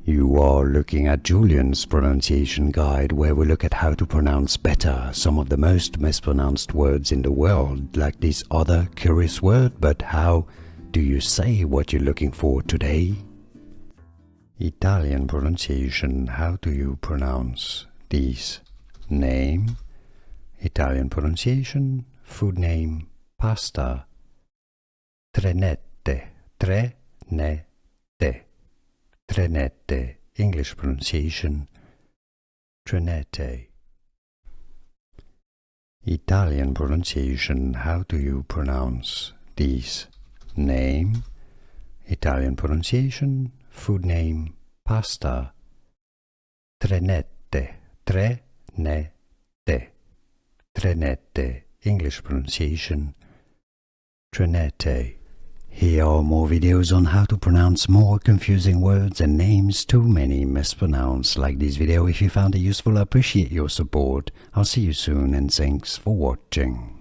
You are looking at Julian's pronunciation guide, where we look at how to pronounce better some of the most mispronounced words in the world, like this other curious word. But how do you say what you're looking for today? Italian pronunciation. How do you pronounce this name? Italian pronunciation. Food name: pasta. Trenette, trenette, trenette. English pronunciation: trenette. Italian pronunciation. How do you pronounce this name? Italian pronunciation. Food name: pasta. Trenette, trenette, trenette. English pronunciation: trenette. Here are more videos on how to pronounce more confusing words and names too many mispronounced. Like this video if you found it useful. I appreciate your support. I'll see you soon and thanks for watching.